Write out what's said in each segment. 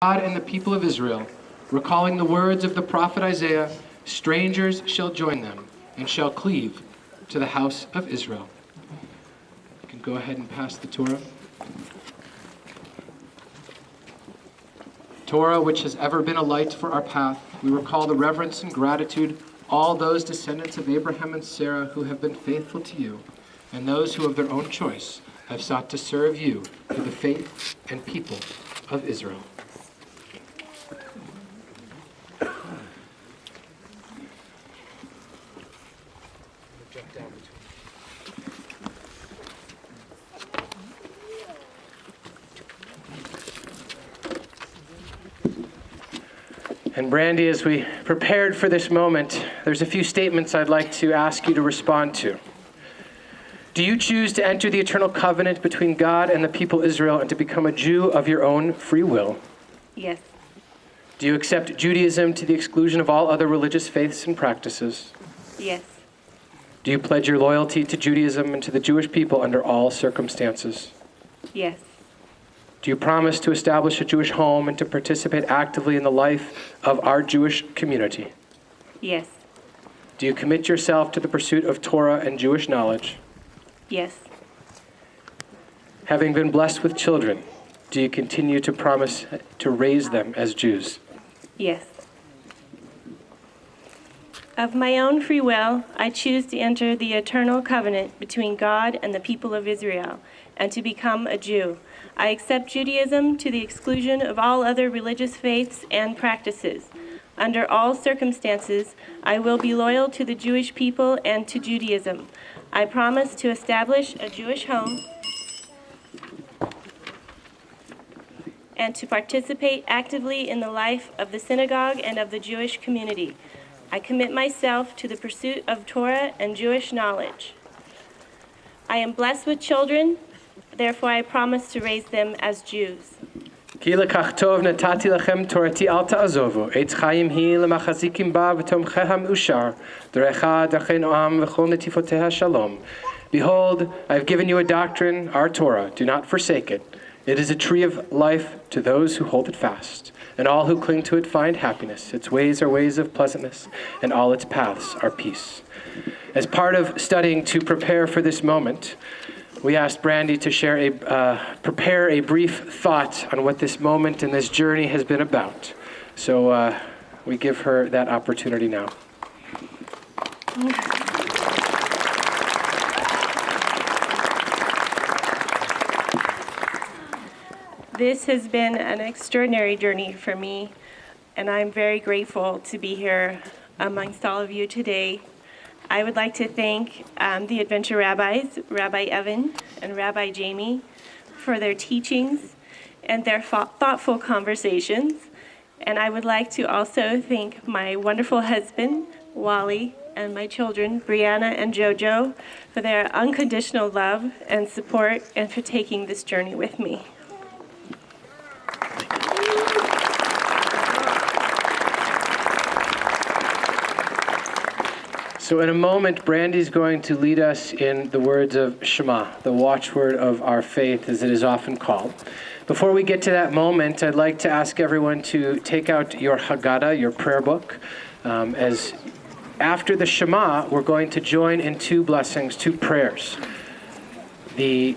God and the people of Israel, recalling the words of the prophet Isaiah, strangers shall join them and shall cleave to the house of Israel. You can go ahead and pass the Torah. Torah, which has ever been a light for our path, we recall the reverence and gratitude all those descendants of Abraham and Sarah who have been faithful to you, and those who of their own choice have sought to serve you through the faith and people of Israel. And Brandy, as we prepared for this moment, there's a few statements I'd like to ask you to respond to. Do you choose to enter the eternal covenant between God and the people Israel and to become a Jew of your own free will? Yes. Do you accept Judaism to the exclusion of all other religious faiths and practices? Yes. Do you pledge your loyalty to Judaism and to the Jewish people under all circumstances? Yes. Do you promise to establish a Jewish home and to participate actively in the life of our Jewish community? Yes. Do you commit yourself to the pursuit of Torah and Jewish knowledge? Yes. Having been blessed with children, do you continue to promise to raise them as Jews? Yes. Of my own free will, I choose to enter the eternal covenant between God and the people of Israel and to become a Jew. I accept Judaism to the exclusion of all other religious faiths and practices. Under all circumstances, I will be loyal to the Jewish people and to Judaism. I promise to establish a Jewish home and to participate actively in the life of the synagogue and of the Jewish community. I commit myself to the pursuit of Torah and Jewish knowledge. I am blessed with children, therefore I promise to raise them as Jews. כי לכך טוב נתתי לכם תורתי אל תעזובו, עץ חיים היא למחזיקים בה ותומכיה מאושר, דרכה דרכי נועם וכל נתיפותיה שלום. Behold, I have given you a doctrine, our Torah. Do not forsake it. It is a tree of life to those who hold it fast, and all who cling to it find happiness. Its ways are ways of pleasantness, and all its paths are peace. As part of studying to prepare for this moment, we asked Brandy to prepare a brief thought on what this moment and this journey has been about. So we give her that opportunity now. This has been an extraordinary journey for me, and I'm very grateful to be here amongst all of you today. I would like to thank the Adventure Rabbis, Rabbi Evan and Rabbi Jamie, for their teachings and their thoughtful conversations. And I would like to also thank my wonderful husband, Wally, and my children, Brianna and Jojo, for their unconditional love and support and for taking this journey with me. So in a moment, Brandy's going to lead us in the words of Shema, the watchword of our faith, as it is often called. Before we get to that moment, I'd like to ask everyone to take out your Haggadah, your prayer book, as after the Shema, we're going to join in two blessings, two prayers. If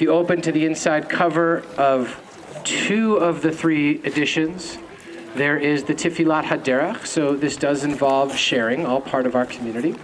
you open to the inside cover of two of the three editions, there is the Tifilat Haderach, so this does involve sharing, all part of our community.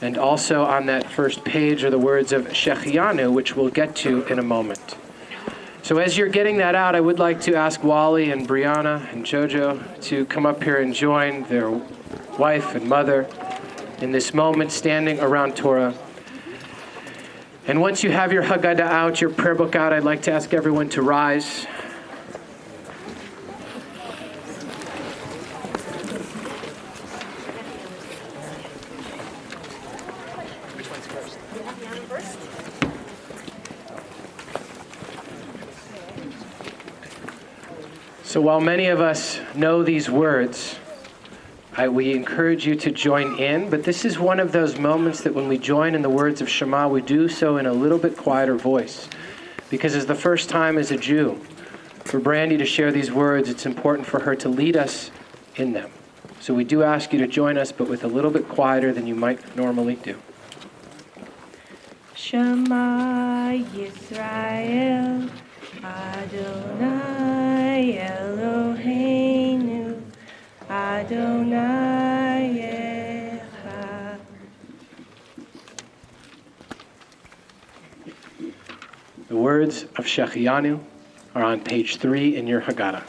And also on that first page are the words of Shechianu, which we'll get to in a moment. So as you're getting that out, I would like to ask Wally and Brianna and Jojo to come up here and join their wife and mother in this moment standing around Torah. And once you have your Haggadah out, your prayer book out, I'd like to ask everyone to rise. So while many of us know these words, we encourage you to join in, but this is one of those moments that when we join in the words of Shema, we do so in a little bit quieter voice. Because it's the first time as a Jew for Brandy to share these words, it's important for her to lead us in them. So we do ask you to join us, but with a little bit quieter than you might normally do. Shema Yisrael, Adonai Eloheinu, Adonai Echad. The words of Shechianu are on page 3 in your Haggadah.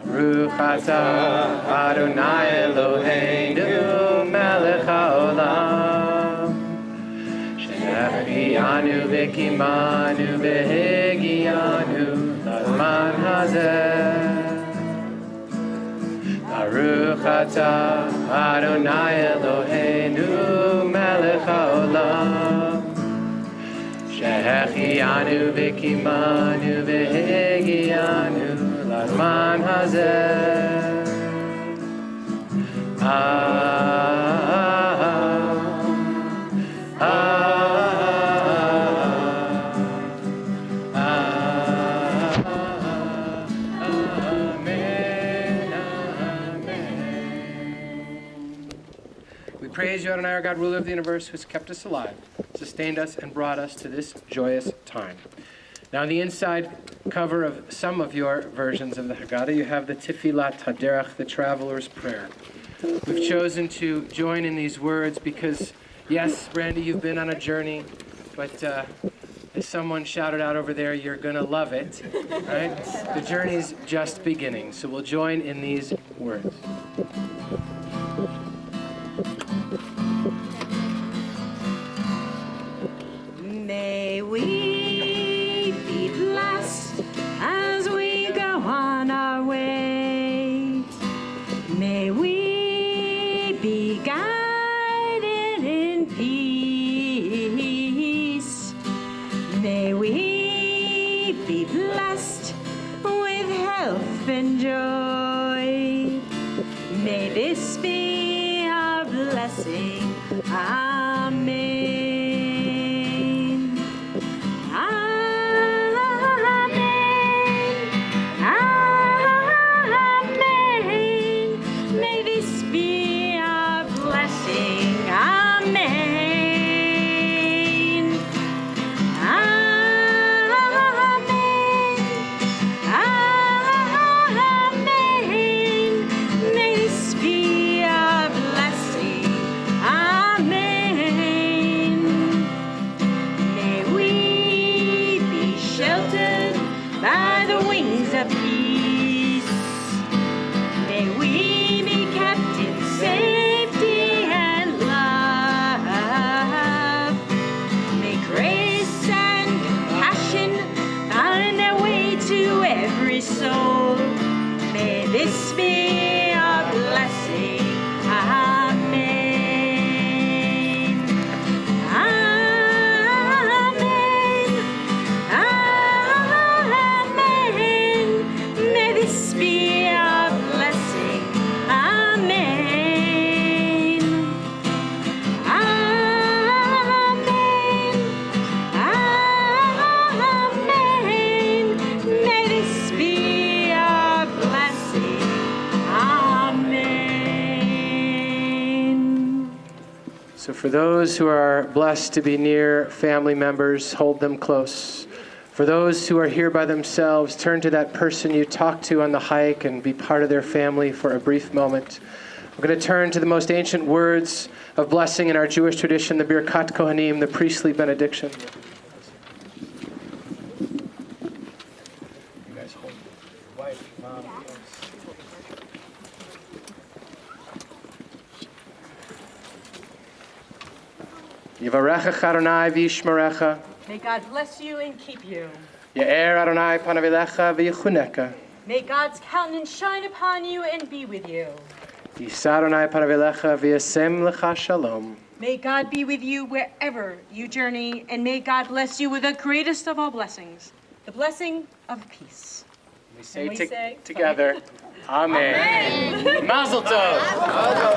Baruch atah Adonai Eloheinu melech haolam she'achiyanu v'kimanu v'hegianu l'zman hazeh. Baruch atah Adonai Eloheinu melech haolam she'achiyanu v'kimanu v'hegianu l'zman hazeh. We praise you, Adonai, our God, ruler of the universe, who has kept us alive, sustained us, and brought us to this joyous time. Now, on the inside cover of some of your versions of the Haggadah, you have the Tefillat Haderech, the traveler's prayer. We've chosen to join in these words because, yes, Brandy, you've been on a journey, but as someone shouted out over there, you're going to love it, right? The journey's just beginning, so we'll join in these words. May we be blessed as we go on our way. May we be guided in peace. May we be blessed with health and joy. May this be our blessing. Amen. So for those who are blessed to be near family members, hold them close. For those who are here by themselves, turn to that person you talked to on the hike and be part of their family for a brief moment. We're going to turn to the most ancient words of blessing in our Jewish tradition, the Birkat Kohanim, the priestly benediction. You guys hold wife, mom. Yivarecha Adonai v'yishmerecha. May God bless you and keep you. Ye'er Adonai panav elecha v'yichuneka. May God's countenance shine upon you and be with you. Yisa Adonai panav elecha v'yasem lecha shalom. May God be with you wherever you journey, and may God bless you with the greatest of all blessings, the blessing of peace. We say together, Amen. Mazel tov.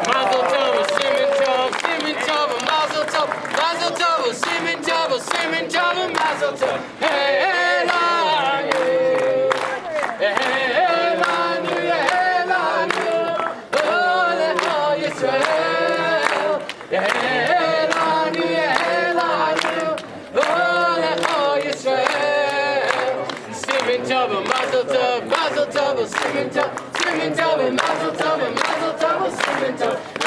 Mazel tov. Siman tov. Siman tov. Mazel tov. tov, mazel tov, simin tov, mazel tov. Hey, lanu, hey, lanu, hey, lanu, oh, lecha Yisrael. Hey, lanu, oh, lecha Yisrael. Simin tov, mazel tov, simin tov, mazel tov, simin tov.